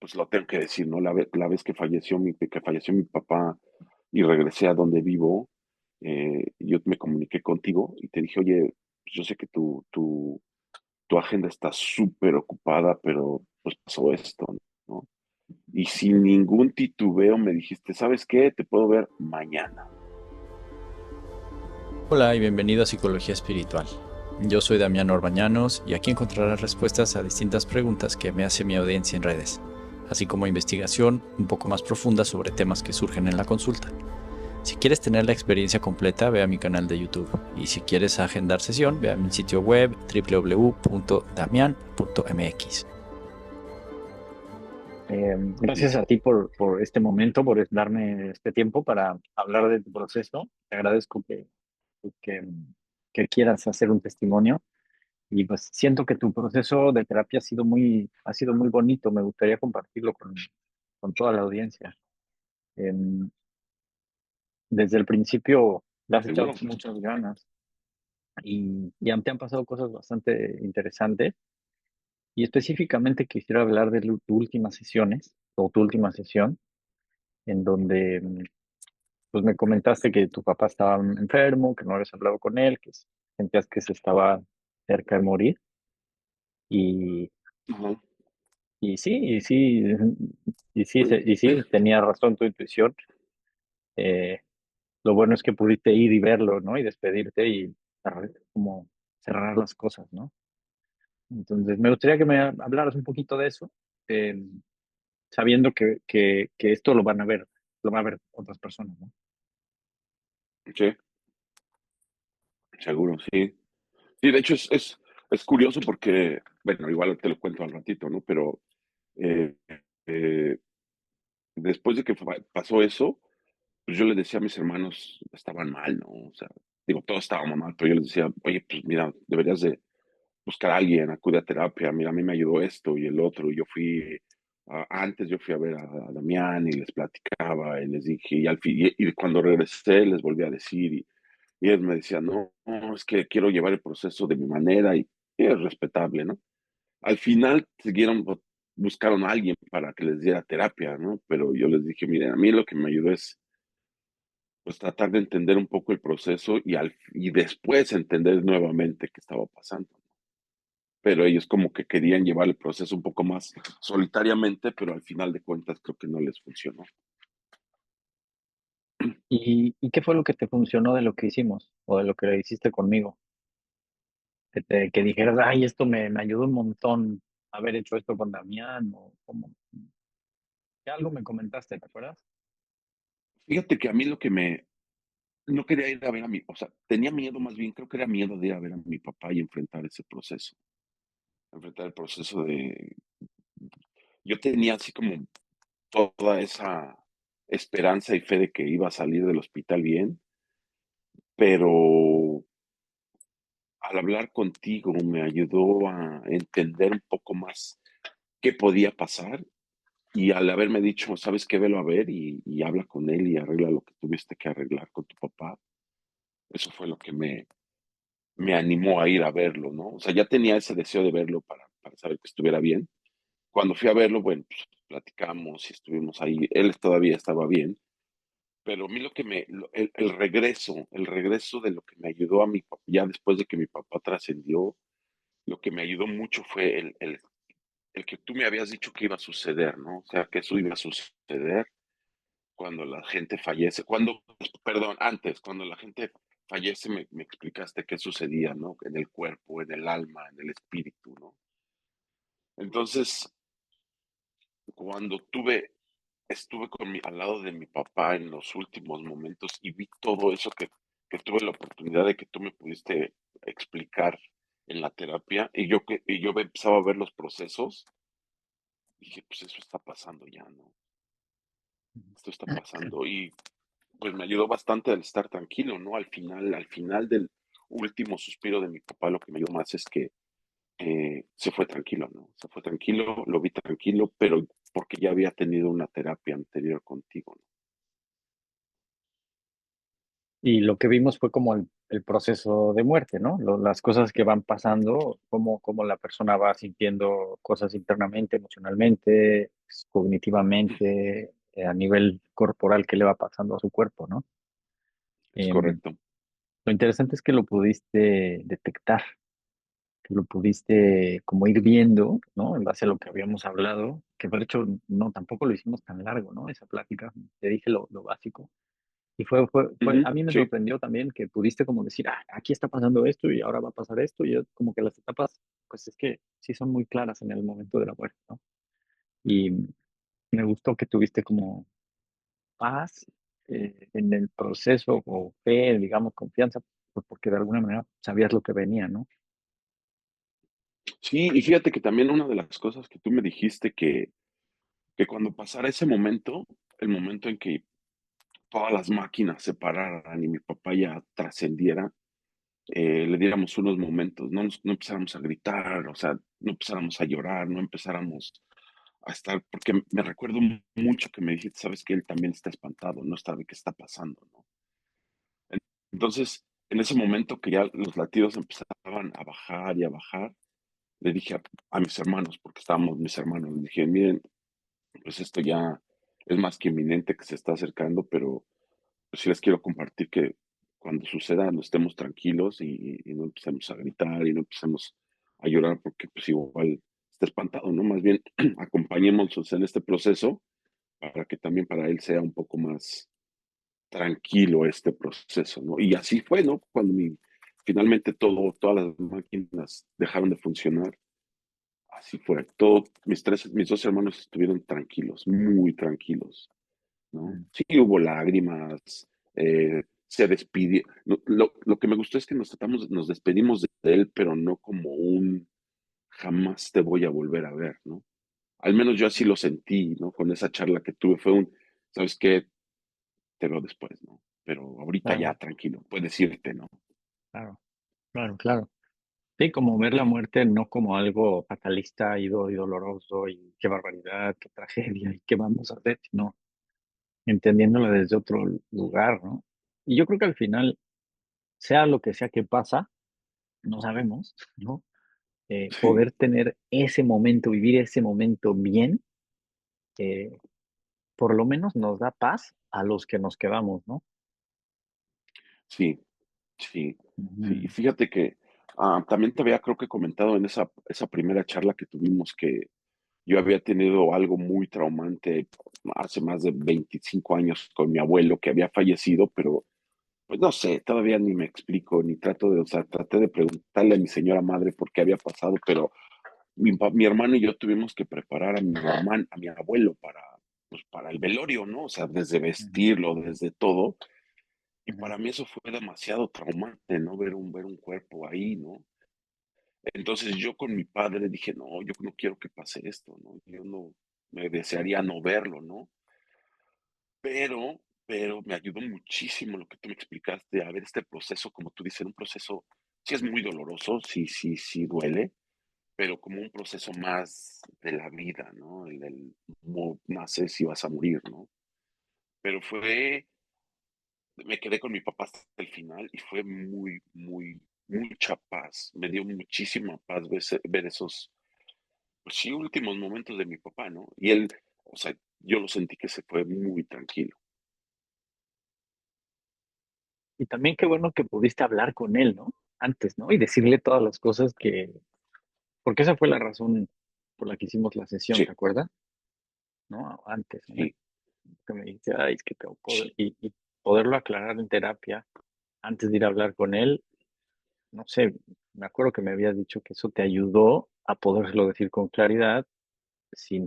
pues lo tengo que decir, ¿no? La vez que falleció mi papá y regresé a donde vivo, yo me comuniqué contigo y te dije, oye, pues yo sé que tu agenda está súper ocupada, pero pues pasó esto, ¿no? Y sin ningún titubeo me dijiste, ¿sabes qué? Te puedo ver mañana. Hola y bienvenido a Psicología Espiritual. Yo soy Damián Orbañanos y aquí encontrarás respuestas a distintas preguntas que me hace mi audiencia en redes, así como investigación un poco más profunda sobre temas que surgen en la consulta. Si quieres tener la experiencia completa, ve a mi canal de YouTube y si quieres agendar sesión, ve a mi sitio web www.damian.mx. Gracias a ti por este momento, por darme este tiempo para hablar de tu proceso. Te agradezco que, que quieras hacer un testimonio y pues siento que tu proceso de terapia ha sido muy bonito. Me gustaría compartirlo con toda la audiencia. Em, Desde el principio le has echado ¿Seguro? muchas ganas y te han pasado cosas bastante interesantes y específicamente quisiera hablar de tu últimas sesiones o tu última sesión en donde pues me comentaste que tu papá estaba enfermo, que no habías hablado con él, sentías que se estaba cerca de morir. Y, Ajá. y sí, y sí, y sí, tenía razón tu intuición. Eh, lo bueno es que pudiste ir y verlo, ¿no? Y despedirte y como cerrar las cosas, ¿no? Entonces, me gustaría que me hablaras un poquito de eso, eh, sabiendo que esto lo van a ver otras personas, ¿no? Sí, seguro, sí. Sí, de hecho es curioso porque, bueno, igual te lo cuento al ratito, ¿no? Pero eh, eh, después de que pasó eso, pues yo les decía a mis hermanos, estaban mal, ¿no? O sea, digo, todos estábamos mal, pero yo les decía, oye, pues mira, deberías de buscar a alguien, acude a terapia, mira, a mí me ayudó esto y el otro, y yo fui, antes yo fui a ver a Damián y les platicaba y les dije, y, y cuando regresé les volví a decir, y ellos me decían, no, no, es que quiero llevar el proceso de mi manera y es respetable, ¿no? Al final buscaron a alguien para que les diera terapia, ¿no? Pero yo les dije, miren, a mí lo que me ayudó es pues tratar de entender un poco el proceso y después entender nuevamente qué estaba pasando. Pero ellos como que querían llevar el proceso un poco más solitariamente, pero al final de cuentas creo que no les funcionó. ¿Y qué fue lo que te funcionó de lo que hicimos o de lo que hiciste conmigo? Que dijeras, ay, esto me ayudó un montón haber hecho esto con Damián o como que algo me comentaste, ¿te acuerdas? Fíjate que a mí lo que no quería ir a ver a o sea, tenía miedo más bien, creo que era miedo de ir a ver a mi papá y enfrentar ese proceso, enfrentar el proceso de, yo tenía así como toda esa esperanza y fe de que iba a salir del hospital bien, pero al hablar contigo me ayudó a entender un poco más qué podía pasar y al haberme dicho, sabes qué, velo a ver y habla con él y arregla lo que tuviste que arreglar con tu papá, eso fue lo que me animó a ir a verlo, ¿no? O sea, ya tenía ese deseo de verlo para saber que estuviera bien. Cuando fui a verlo, bueno, pues platicamos y estuvimos ahí, él todavía estaba bien, pero a mí lo que el regreso de lo que me ayudó a mi papá, ya después de que mi papá trascendió, lo que me ayudó mucho fue el que tú me habías dicho que iba a suceder, ¿no? O sea, que eso iba a suceder cuando la gente fallece, perdón, antes, cuando la gente fallece, me explicaste qué sucedía, ¿no? En el cuerpo, en el alma, en el espíritu, ¿no? Entonces, cuando estuve al lado de mi papá en los últimos momentos y vi todo eso que tuve la oportunidad de que tú me pudiste explicar en la terapia y yo empezaba a ver los procesos, dije, pues eso está pasando ya, ¿no? Esto está pasando y pues me ayudó bastante al estar tranquilo, ¿no? Al final del último suspiro de mi papá, lo que me ayudó más es que se fue tranquilo, ¿no? Se fue tranquilo, lo vi tranquilo, pero porque ya había tenido una terapia anterior contigo, ¿no? Y lo que vimos fue como el proceso de muerte, ¿no? Las cosas que van pasando, cómo la persona va sintiendo cosas internamente, emocionalmente, cognitivamente, a nivel corporal, qué le va pasando a su cuerpo, ¿no? Es Em, correcto. lo interesante es que lo pudiste detectar, que lo pudiste como ir viendo, ¿no? En base a lo que habíamos hablado, que de hecho no, tampoco lo hicimos tan largo, ¿no? Esa plática, te dije lo básico. Y Ujú, a mí me sí, sorprendió también que pudiste como decir, ah, aquí está pasando esto y ahora va a pasar esto, y yo como que las etapas, pues es que sí son muy claras en el momento de la muerte, ¿no? Y me gustó que tuviste como paz en el proceso o fe, digamos, confianza, pues porque de alguna manera sabías lo que venía, ¿no? sí, y fíjate que también una de las cosas que tú me dijiste que cuando pasara ese momento, el momento en que todas las máquinas se pararan y mi papá ya trascendiera, le diéramos unos momentos, no empezáramos a gritar, o sea, no empezáramos a llorar, no empezáramos a estar, porque me recuerdo mucho que me dijiste, sabes que él también está espantado, no sabe qué está pasando, ¿no? Entonces, en ese momento que ya los latidos empezaban a bajar y a bajar, le dije a mis hermanos, porque estábamos mis hermanos, les dije, miren, pues esto ya es más que inminente que se está acercando, pero pues sí les quiero compartir que cuando suceda no estemos tranquilos y no empecemos a gritar y no empecemos a llorar porque pues igual está espantado, ¿no? Más bien acompañémonos en este proceso para que también para él sea un poco más tranquilo este proceso, ¿no? Y así fue, ¿no? Finalmente todas las máquinas dejaron de funcionar, así fue. Mis dos hermanos estuvieron tranquilos, muy tranquilos, ¿no? Mm. Sí hubo lágrimas, se despidió. Lo que me gustó es que nos despedimos de él, pero no como un jamás te voy a volver a ver, ¿no? Al menos yo así lo sentí, ¿no? Con esa charla que tuve fue ¿sabes qué? Te veo después, ¿no? Pero ahorita ya Claro, tranquilo, puedes irte, ¿no? claro, claro, claro. Sí, como ver la muerte no como algo fatalista y doloroso y qué barbaridad, qué tragedia y qué vamos a hacer, sino entendiéndolo desde otro lugar, ¿no? Y yo creo que al final, sea lo que sea que pasa, no sabemos, ¿no? Sí, Poder tener ese momento, vivir ese momento bien, eh, por lo menos nos da paz a los que nos quedamos, ¿no? sí, sí, sí. Y Ujú. fíjate que también te había creo que comentado en esa primera charla que tuvimos que yo había tenido algo muy traumante hace más de 25 años con mi abuelo que había fallecido, pero pues no sé, todavía ni me explico, ni o sea, traté de preguntarle a mi señora madre por qué había pasado, pero mi hermano y yo tuvimos que preparar a mi hermano, a mi abuelo pues, para el velorio, ¿no? O sea, desde Ujú. vestirlo, desde todo. Y Ujú. para mí eso fue demasiado traumante, ¿no? Ver un cuerpo ahí, ¿no? Entonces yo con mi padre dije, no, yo no quiero que pase esto, ¿no? Yo no, me desearía no verlo, ¿no? Pero me ayudó muchísimo lo que tú me explicaste, a ver este proceso, como tú dices, un proceso, sí es muy doloroso, sí duele, pero como un proceso más de la vida, ¿no? El cómo naces y vas a morir, ¿no? Pero me quedé con mi papá hasta el final y fue mucha paz. Me dio muchísima paz ver esos, pues sí, últimos momentos de mi papá, ¿no? Y él, o sea, yo lo sentí que se fue muy tranquilo. Y también qué bueno que pudiste hablar con él, ¿no? Antes, ¿no? Y decirle todas las cosas porque esa fue la razón por la que hicimos la sesión, ¿te Sí, acuerdas? ¿No? Antes, ¿no? sí, Que me dijiste, ay, es que tengo sí. y poderlo aclarar en terapia antes de ir a hablar con él, no sé, me acuerdo que me habías dicho que eso te ayudó a poderlo decir con claridad, sin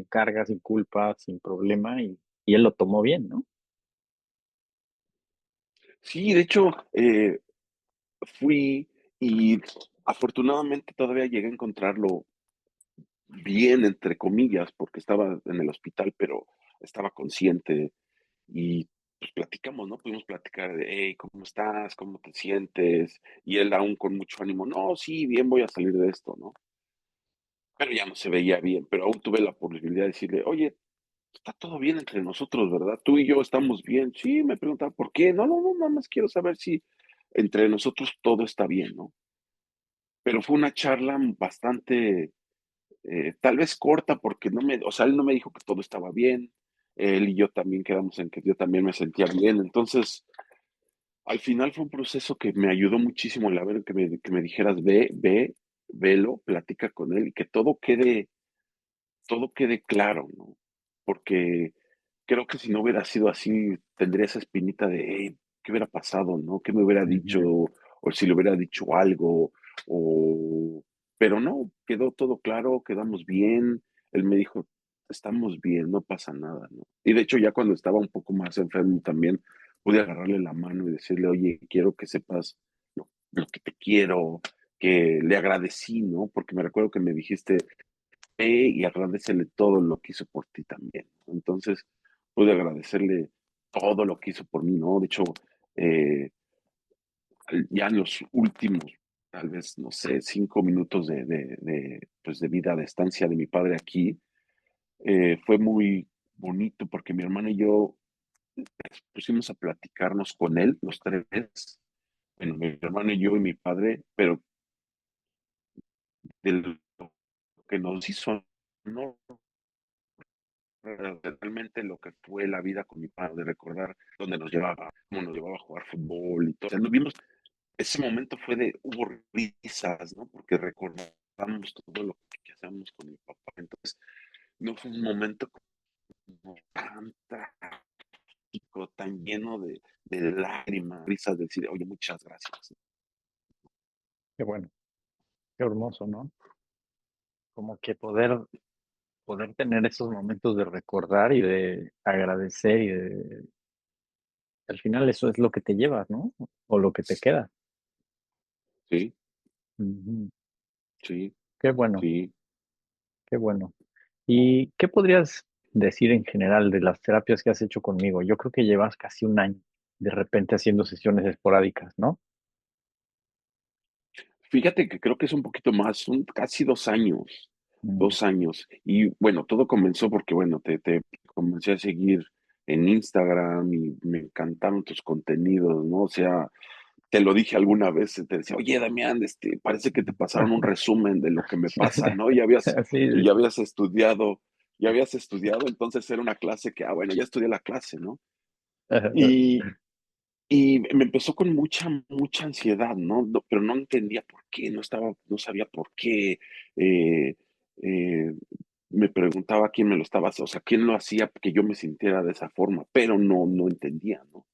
carga, sin culpa, sin problema, y él lo tomó bien, ¿no? Sí, de hecho, fui y afortunadamente todavía llegué a encontrarlo bien, entre comillas, porque estaba en el hospital, pero estaba consciente y pues platicamos, ¿no? Pudimos platicar de, hey, ¿cómo estás? ¿Cómo te sientes? Y él aún con mucho ánimo, no, sí, bien, voy a salir de esto, ¿no? Pero ya no se veía bien, pero aún tuve la posibilidad de decirle, oye, está todo bien entre nosotros, ¿verdad? Tú y yo estamos bien. Sí, me preguntaba por qué. No, no, no, nada más quiero saber si entre nosotros todo está bien, ¿no? Pero fue una charla bastante, tal vez corta, porque no me, o sea, él no me dijo que todo estaba bien. Él y yo también quedamos en que yo también me sentía bien. Entonces, al final fue un proceso que me ayudó muchísimo el haber que me dijeras, velo, platica con él y que todo quede claro, ¿no? Porque creo que si no hubiera sido así, tendría esa espinita de, hey, ¿qué hubiera pasado, no? ¿Qué me hubiera dicho? Ujú. O si le hubiera dicho algo, o... Pero no, quedó todo claro, quedamos bien. Él me dijo, estamos bien, no pasa nada, ¿no? Y de hecho ya cuando estaba un poco más enfermo también, pude agarrarle la mano y decirle, oye, quiero que sepas lo que te quiero, que le agradecí, ¿no? Porque me recuerdo que me dijiste, y agradecele todo lo que hizo por ti también. Entonces, pude agradecerle todo lo que hizo por mí, ¿no? De hecho, eh, ya en los últimos, tal vez, no sé, 5 minutos pues de vida, de estancia de mi padre aquí, fue muy bonito porque mi hermana y yo pusimos a platicarnos con él, los tres, bueno, mi hermano y yo y mi padre, pero de lo que nos hizo, ¿no? Realmente lo que fue la vida con mi padre, de recordar dónde nos llevaba, cómo nos llevaba a jugar fútbol y todo. O sea, nos vimos, ese momento fue de, hubo risas, ¿no? Porque recordamos todo lo que hacíamos con mi papá. Entonces, no fue un momento como tan trágico, tan lleno de lágrimas, risas, de decir, oye, muchas gracias. Qué bueno, qué hermoso, ¿no? Como que poder tener esos momentos de recordar y de agradecer y de, al final eso es lo que te llevas, ¿no? O lo que te queda. Sí, Ujú. sí, Qué bueno, sí. qué bueno. ¿Y qué podrías decir en general de las terapias que has hecho conmigo? Yo creo que llevas casi un año de repente haciendo sesiones esporádicas, ¿no? Fíjate que creo que es un poquito más, son casi 2 años, Mm. 2 años. Y bueno, todo comenzó porque, bueno, te comencé a seguir en Instagram y me encantaron tus contenidos, ¿no? O sea, te lo dije alguna vez, te decía, oye, Damián, parece que te pasaron un resumen de lo que me pasa, ¿no? Y Sí, ya habías estudiado, entonces era una clase que, bueno, ya estudié la clase, ¿no? sí. Y me empezó con mucha ansiedad, ¿no? Pero no entendía por qué, no sabía por qué. eh, eh, Me preguntaba quién me lo estaba haciendo, o sea, quién lo hacía que yo me sintiera de esa forma, pero no entendía, ¿no?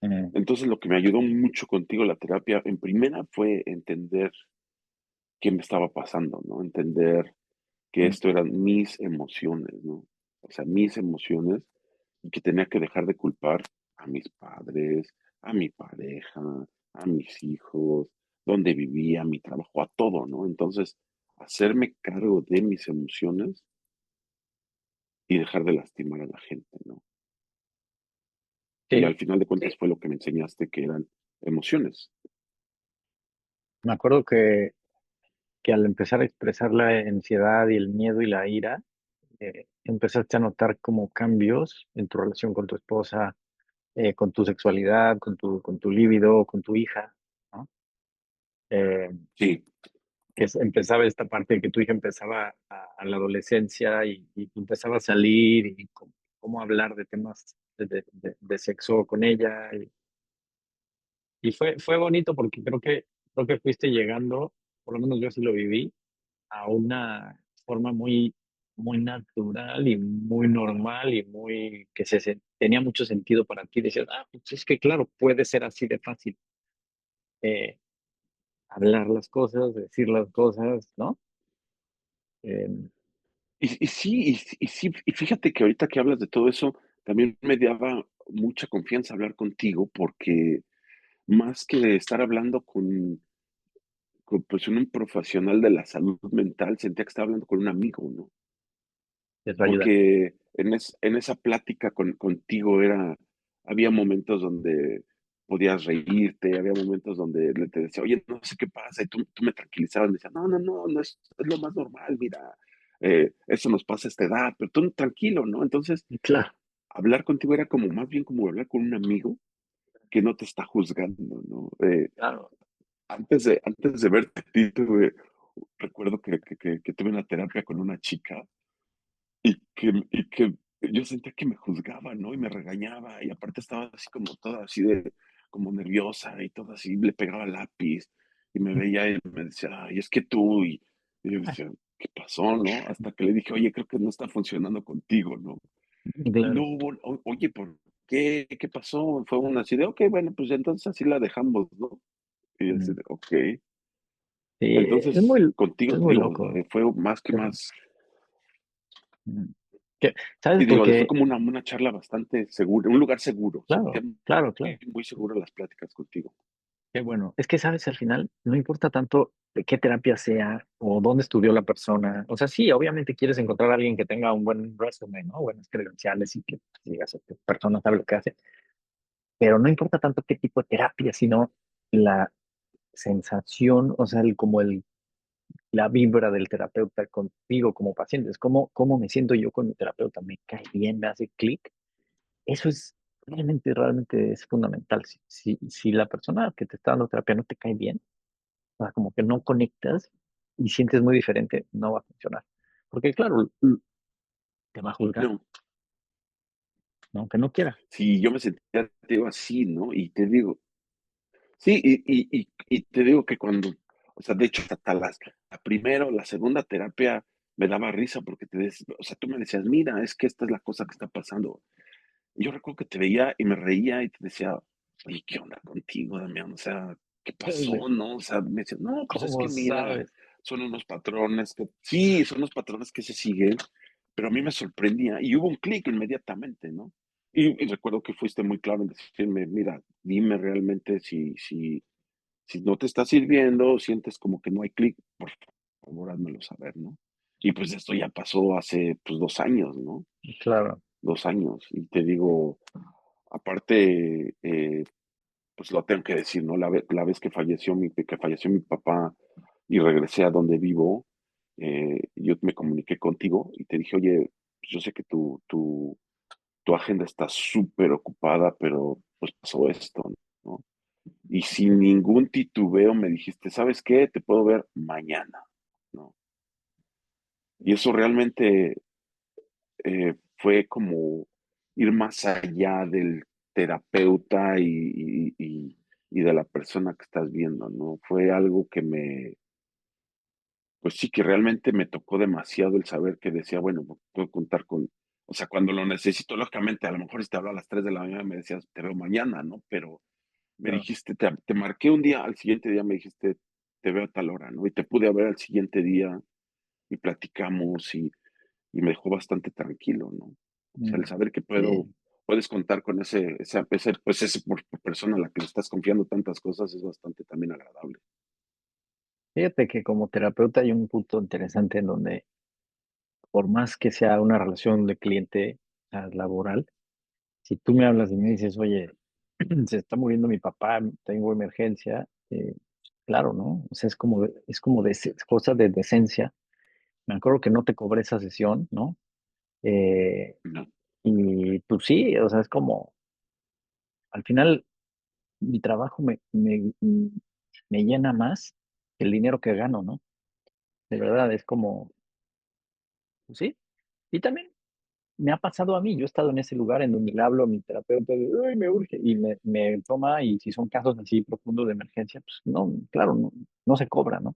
Mm, Entonces, lo que me ayudó mucho contigo la terapia, en primera, fue entender qué me estaba pasando, ¿no? Entender que mm. esto eran mis emociones, ¿no? O sea, mis emociones y que tenía que dejar de culpar a mis padres, a mi pareja, a mis hijos, donde vivía, mi trabajo, a todo, ¿no? Entonces, hacerme cargo de mis emociones y dejar de lastimar a la gente, ¿no? Y Sí, al final de cuentas fue lo que me enseñaste que eran emociones. me acuerdo que al empezar a expresar la ansiedad y el miedo y la ira, empezaste a notar como cambios en tu relación con tu esposa, con tu sexualidad, con tu líbido, con tu hija, ¿no? Eh, Sí, empezaba esta parte de que tu hija empezaba a la adolescencia y empezaba a salir y cómo hablar de temas de sexo con ella. Y fue bonito porque creo que fuiste llegando, por lo menos yo así lo viví, a una forma muy natural y muy normal y muy tenía mucho sentido para ti. Decías, ah, pues es que claro, puede ser así de fácil eh, hablar las cosas, decir las cosas, ¿no? Eh, y sí, y sí, y fíjate que ahorita que hablas de todo eso, también me daba mucha confianza hablar contigo porque más que de estar hablando pues un profesional de la salud mental, sentía que estaba hablando con un amigo, ¿no? les va a ayudar. Porque en esa plática contigo había momentos donde podías reírte, había momentos donde te decía, oye, no sé qué pasa, y tú me tranquilizabas, me decías, no, es lo más normal, mira, eso nos pasa a esta edad, pero tú tranquilo, ¿no? Entonces, Claro, hablar contigo era como más bien como hablar con un amigo que no te está juzgando, ¿no? claro. Antes de verte, a ti, recuerdo que tuve una terapia con una chica y que yo sentía que me juzgaba, ¿no? Y me regañaba, y aparte estaba así como toda así de, como nerviosa y todo así, le pegaba lápiz, y me veía y me decía, ay, es que tú, y yo decía, ¿qué pasó, no? Hasta que le dije, oye, creo que no está funcionando contigo, ¿no? Y no Claro. hubo, oye, ¿por qué? ¿Qué pasó? Fue una así de, ok, bueno, pues entonces así la dejamos, ¿no? Y así Mm. de, ok. Sí, Entonces, contigo es te muy digo, loco. fue más que Qué bueno. más. Mm. ¿Sabes? Sí, digo, fue Porque, como una charla bastante segura, un lugar seguro. Sentía claro, claro, claro. muy seguro las pláticas contigo. Qué bueno. Es que, sabes, al final no importa tanto de qué terapia sea o dónde estudió la persona. O sea, sí, obviamente quieres encontrar a alguien que tenga un buen resumen, ¿no? Buenas credenciales y que digas, esta persona sabe lo que hace. Pero no importa tanto qué tipo de terapia, sino la sensación, o sea, la vibra del terapeuta contigo como paciente. Es cómo me siento yo con mi terapeuta. Me cae bien, me hace clic. Eso es realmente es fundamental. Si la persona que te está dando terapia no te cae bien, o sea, como que no conectas y sientes muy diferente, no va a funcionar. Porque claro, te va a juzgar, No, ¿no? Aunque no quiera. si yo me sentía, te digo, así, ¿no? Y te digo, sí, y te digo que cuando, o sea, de hecho, hasta la primera o la segunda terapia me daba risa porque o sea, tú me decías, mira, es que esta es la cosa que está pasando. Yo recuerdo que te veía y me reía y te decía, oye, ¿qué onda contigo, Damián? O sea, ¿qué pasó, no? O sea, me decía, no, pues es ¿Cómo que mira, sabes? son unos patrones que, sí, son unos patrones que se siguen, pero a mí me sorprendía y hubo un clic inmediatamente, ¿no? Y recuerdo que fuiste muy claro en decirme, mira, dime realmente si no te está sirviendo, sientes como que no hay clic, por favor, házmelo saber, ¿no? Y pues esto ya pasó hace, pues, 2 años, ¿no? Claro. 2 años. Y te digo, aparte, pues lo tengo que decir, ¿no? La vez que falleció mi papá y regresé a donde vivo, yo me comuniqué contigo y te dije, oye, pues yo sé que tu agenda está súper ocupada, pero pues pasó esto, ¿no? Y sin ningún titubeo me dijiste, ¿sabes qué? Te puedo ver mañana, ¿no? Y eso realmente fue como ir más allá del terapeuta y de la persona que estás viendo, ¿no? Fue algo que pues sí, que realmente me tocó demasiado el saber que decía, bueno, puedo contar o sea, cuando lo necesito, lógicamente, a lo mejor si te hablo a las 3 de la mañana me decías, te veo mañana, ¿no? Pero me Claro. dijiste, te marqué un día, al siguiente día me dijiste, te veo a tal hora, ¿no? Y te pude ver al siguiente día y platicamos y me dejó bastante tranquilo, ¿no? O sea, el Mm. saber que Sí. puedes contar con ese por persona a la que le estás confiando tantas cosas es bastante también agradable. Fíjate que como terapeuta hay un punto interesante en donde, por más que sea una relación de cliente laboral, si tú me hablas y me dices, oye, se está muriendo mi papá, tengo emergencia, claro, ¿no? O sea, es cosa de decencia. Me acuerdo que no te cobré esa sesión, ¿no? Eh, No, y pues sí, o sea, es como, al final mi trabajo me llena más que el dinero que gano, ¿no? De verdad, es como, pues sí. Y también me ha pasado a mí, yo he estado en ese lugar en donde le hablo a mi terapeuta de, "Ay, me urge", y me toma, y si son casos así profundos de emergencia, pues no, claro, no se cobra, ¿no?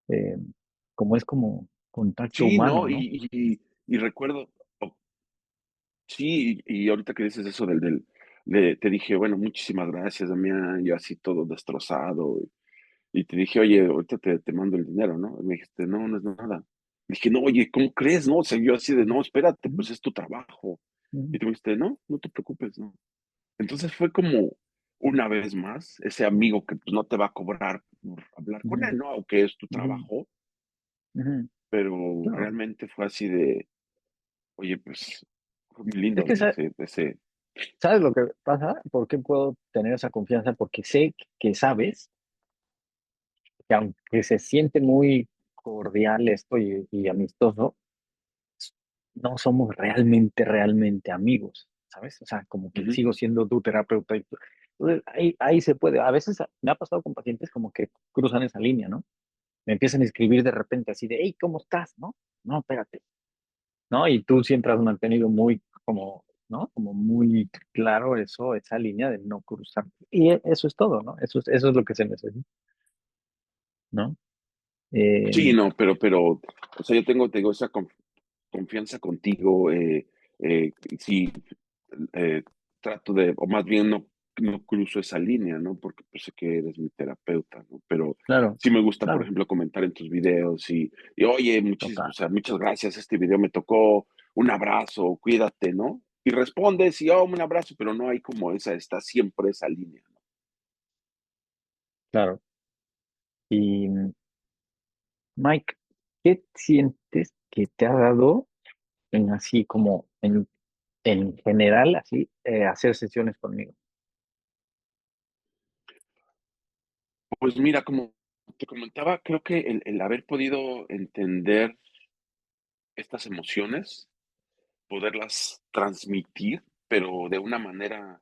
Eh, como es como contacto sí, humano, no, ¿no? y recuerdo, oh, sí, y ahorita que dices eso te dije, bueno, muchísimas gracias, Damián, yo así todo destrozado, y te dije, oye, ahorita te mando el dinero, ¿no? Y me dijiste, no, no es nada. Dije, no, oye, ¿cómo crees? No, o sea, yo así de, no, espérate, Ujú, pues es tu trabajo. ujú, Y tú me dijiste, no, no te preocupes, no. Entonces fue como, una vez más, ese amigo que pues, no te va a cobrar por hablar con ujú, él, ¿no? Aunque es tu ujú, trabajo, ujú. pero Claro. realmente fue así de, oye, pues, fue muy Es lindo, que, ¿no? Ese, ¿sabes lo que pasa? ¿Por qué puedo tener esa confianza? Porque sé que sabes que aunque se siente muy cordial esto y amistoso, no somos realmente amigos, ¿sabes? O sea, como que Ujú. sigo siendo tu terapeuta. Entonces, ahí se puede. A veces me ha pasado con pacientes como que cruzan esa línea, ¿no? Me empiezan a escribir de repente así de, hey, ¿cómo estás? ¿No? No, espérate, ¿no? Y tú siempre has mantenido muy como, ¿no? Como muy claro eso, esa línea de no cruzar. Y eso es todo, ¿no? Eso es lo que se necesita, ¿no? Eh, Sí, no, o sea, yo tengo esa confianza contigo, sí, eh, trato de, o más bien no cruzo esa línea, ¿no? Porque pues sé que eres mi terapeuta, ¿no? Pero claro, sí me gusta, por claro, ejemplo, comentar en tus videos y oye, total, o sea, muchas gracias, este video me tocó, un abrazo, cuídate, ¿no? Y respondes y, oh, un abrazo, pero no hay como está siempre esa línea, ¿no? claro. Y Mike, ¿qué sientes que te ha dado en así como en general, así, hacer sesiones conmigo? Pues mira, como te comentaba, creo que el haber podido entender estas emociones, poderlas transmitir, pero de una manera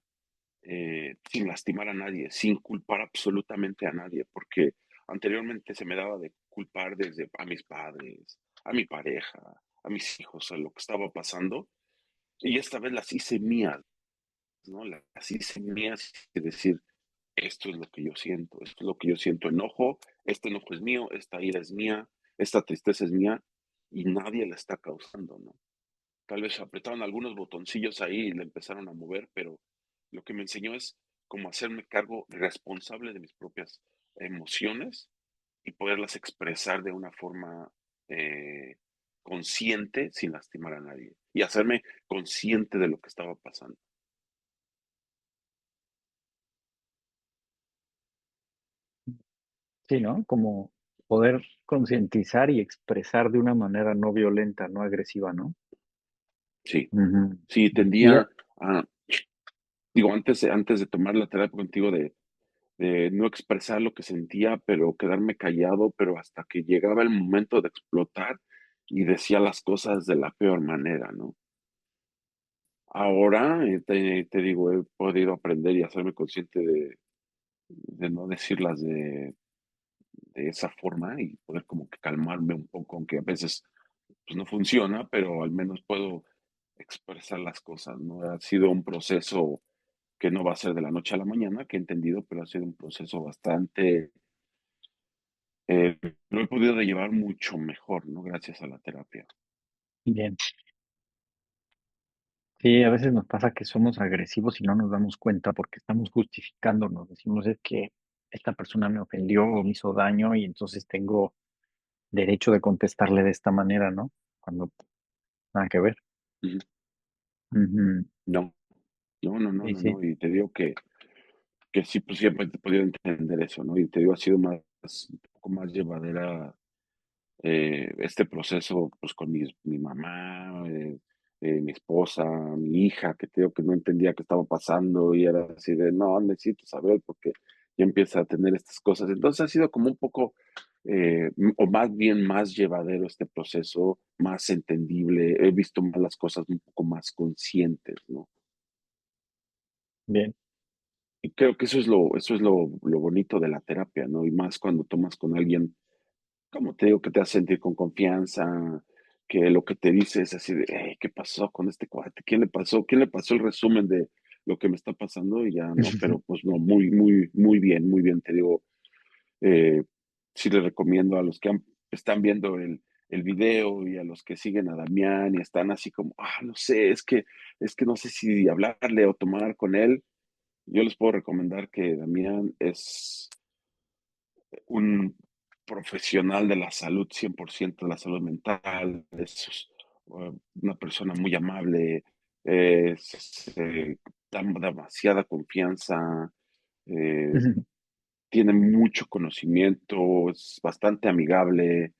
sin lastimar a nadie, sin culpar absolutamente a nadie, porque anteriormente se me daba de culpar desde a mis padres, a mi pareja, a mis hijos, a lo que estaba pasando, y esta vez las hice mías, ¿no? Las hice mías y decir, esto es lo que yo siento, esto es lo que yo siento, enojo, este enojo es mío, esta ira es mía, esta tristeza es mía, y nadie la está causando, ¿no? Tal vez apretaron algunos botoncillos ahí y le empezaron a mover, pero lo que me enseñó es cómo hacerme cargo responsable de mis propias emociones y poderlas expresar de una forma eh, consciente sin lastimar a nadie y hacerme consciente de lo que estaba pasando. Sí, ¿no? Como poder concientizar y expresar de una manera no violenta, no agresiva, ¿no? Sí, Ujú. sí, Y tendía a, digo, antes de tomar la terapia contigo, de no expresar lo que sentía, pero quedarme callado, pero hasta que llegaba el momento de explotar y decía las cosas de la peor manera, ¿no? Ahora, te digo, he podido aprender y hacerme consciente de no decirlas de esa forma y poder como que calmarme un poco, aunque a veces pues, no funciona, pero al menos puedo expresar las cosas, ¿no? Ha sido un proceso que no va a ser de la noche a la mañana, que he entendido, pero ha sido un proceso bastante eh, lo he podido de llevar mucho mejor, ¿no? Gracias a la terapia. bien, sí, a veces nos pasa que somos agresivos y no nos damos cuenta porque estamos justificándonos. Decimos es que esta persona me ofendió o me hizo daño y entonces tengo derecho de contestarle de esta manera, ¿no? Cuando nada que ver. Ujú. Ujú. No, Sí, sí. no. Y te digo que sí, pues siempre he podido entender eso, ¿no? Y te digo, ha sido un poco más llevadera este proceso, pues con mi mamá, mi esposa, mi hija, que te digo que no entendía qué estaba pasando y era así de, no, necesito saber porque ya empieza a tener estas cosas. Entonces ha sido como un poco, o más bien más llevadero este proceso, más entendible. He visto más las cosas un poco más conscientes, ¿no? Bien. Y creo que eso es lo bonito de la terapia, ¿no? Y más cuando tomas con alguien como te digo, que te hace sentir con confianza, que lo que te dice es así de, "Ey, ¿qué pasó con este cuate? ¿Quién le pasó? ¿Quién le pasó el resumen de lo que me está pasando?" Y ya, ¿no? Pero pues no, muy bien, te digo, eh, sí les recomiendo a los que están viendo el video y a los que siguen a Damián y están así como, no sé, es que no sé si hablarle o tomar con él. Yo les puedo recomendar que Damián es un profesional de la salud, 100% de la salud mental, es una persona muy amable, da demasiada confianza, eh, tiene mucho conocimiento, es bastante amigable.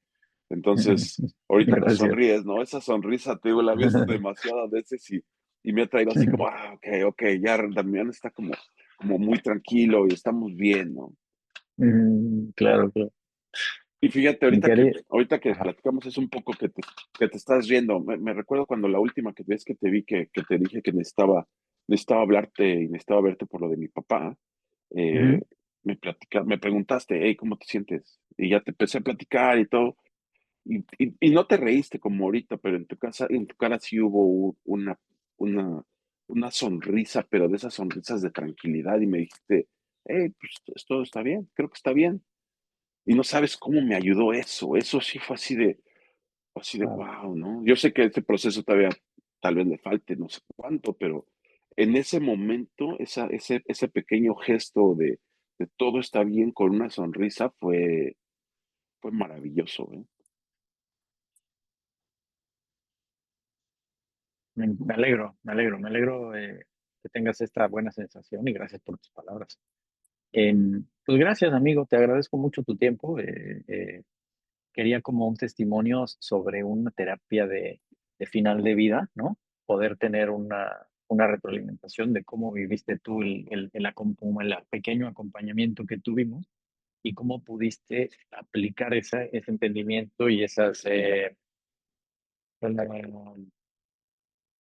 Entonces, ahorita que Gracias. sonríes, ¿no? Esa sonrisa, te digo, la he visto demasiadas veces y me ha traído así como, ok, ya Damián está como muy tranquilo y estamos bien, ¿no? Claro, claro. Y fíjate, Mi querido, ahorita que ajá. platicamos es un poco que te estás riendo. Me recuerdo cuando la última vez que te vi, que te dije que necesitaba hablarte y necesitaba verte por lo de mi papá. eh, Ujú. me preguntaste, hey, ¿cómo te sientes? Y ya te empecé a platicar y todo. Y no te reíste como ahorita, pero en tu cara sí hubo una, una sonrisa, pero de esas sonrisas de tranquilidad. Y me dijiste, hey, pues todo está bien, creo que está bien. Y no sabes cómo me ayudó eso. Eso sí fue así de Claro. wow, ¿no? Yo sé que este proceso todavía tal vez le falte no sé cuánto, pero en ese momento, ese pequeño gesto de todo está bien con una sonrisa fue maravilloso, ¿eh? Me alegro que tengas esta buena sensación y gracias por tus palabras. Pues gracias, amigo, te agradezco mucho tu tiempo. Quería como un testimonio sobre una terapia de final de vida, ¿no? Poder tener una retroalimentación de cómo viviste tú como el pequeño acompañamiento que tuvimos y cómo pudiste aplicar ese entendimiento y esas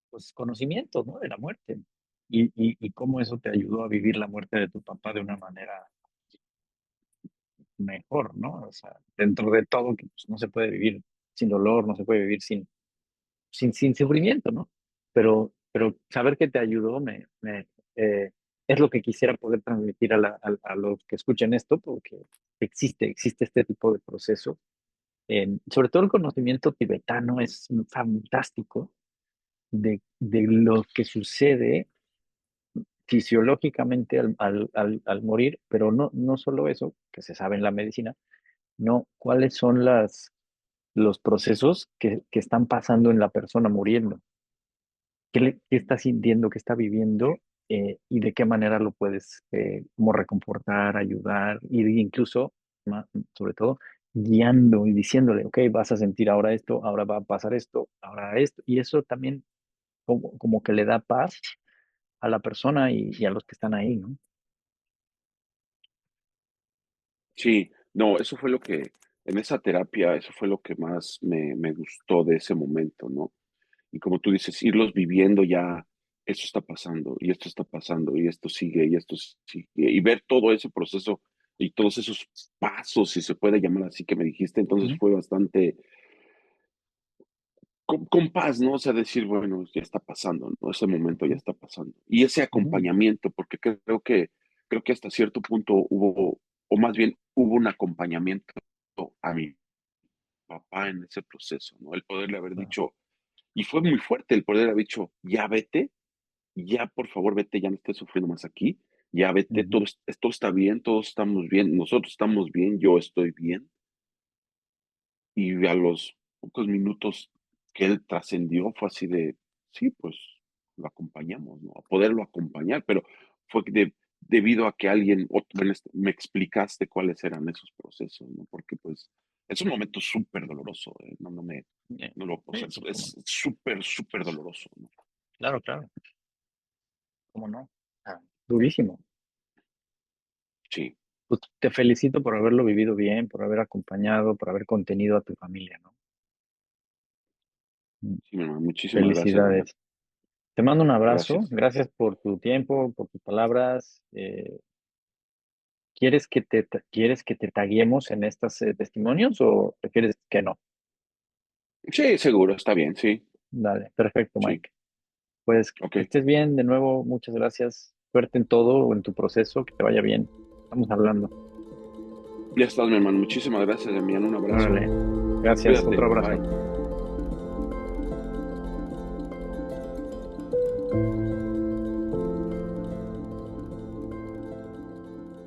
pues, conocimientos, ¿no? De la muerte. Y cómo eso te ayudó a vivir la muerte de tu papá de una manera mejor, ¿no? O sea, dentro de todo, que pues, no se puede vivir sin dolor, no se puede vivir sin sufrimiento, ¿no? Pero saber que te ayudó es lo que quisiera poder transmitir a los que escuchen esto, porque existe este tipo de proceso. Sobre todo el conocimiento tibetano es fantástico de lo que sucede fisiológicamente al morir, pero no solo eso, que se sabe en la medicina, no, cuáles son los procesos que están pasando en la persona muriendo, qué está sintiendo, qué está viviendo y de qué manera lo puedes como reconfortar, ayudar y incluso, sobre todo, guiando y diciéndole, ok, vas a sentir ahora esto, ahora va a pasar esto, ahora esto, y eso también como que le da paz a la persona y a los que están ahí, ¿no? Sí, no, eso fue en esa terapia, eso fue lo que más me gustó de ese momento, ¿no? Y como tú dices, irlos viviendo ya, esto está pasando, y esto está pasando, y esto sigue, y esto sigue, y ver todo ese proceso y todos esos pasos, si se puede llamar así que me dijiste, entonces Ujú, fue bastante con paz, ¿no? O sea, decir, bueno, ya está pasando, ¿no? Ese momento ya está pasando. Y ese ujú, acompañamiento, porque creo que hasta cierto punto hubo, o más bien hubo un acompañamiento a mi papá en ese proceso, ¿no? El poderle haber claro. dicho, y fue muy fuerte el poder haber dicho, ya vete, ya por favor vete, ya no estés sufriendo más aquí, ya vete, Ujú, todo está bien, todos estamos bien, nosotros estamos bien, yo estoy bien. Y a los pocos minutos que él trascendió fue así de, sí, pues lo acompañamos, ¿no? A poderlo acompañar, pero fue debido a que bueno, me explicaste cuáles eran esos procesos, ¿no? Porque pues es un momento súper doloroso, ¿eh? No lo, o sí, sea, es súper, súper doloroso, ¿no? claro, claro, ¿cómo no? Ah, durísimo. Sí, Pues te felicito por haberlo vivido bien, por haber acompañado, por haber contenido a tu familia, ¿no? Mm, sí, mi hermano, muchísimas gracias, Damián. Felicidades. Te mando un abrazo. Gracias. Gracias por tu tiempo, por tus palabras. ¿Quieres que te taguemos en estos testimonios o prefieres que no? Sí, seguro, está bien, sí, Dale, perfecto, sí, Mike. Pues ok. que estés bien. De nuevo, muchas gracias. Suerte en todo, en tu proceso, que te vaya bien. Estamos hablando. Ya estás, mi hermano. Muchísimas gracias, Damián. Un abrazo. Órale. Gracias. Cuídate. Otro abrazo. Bye.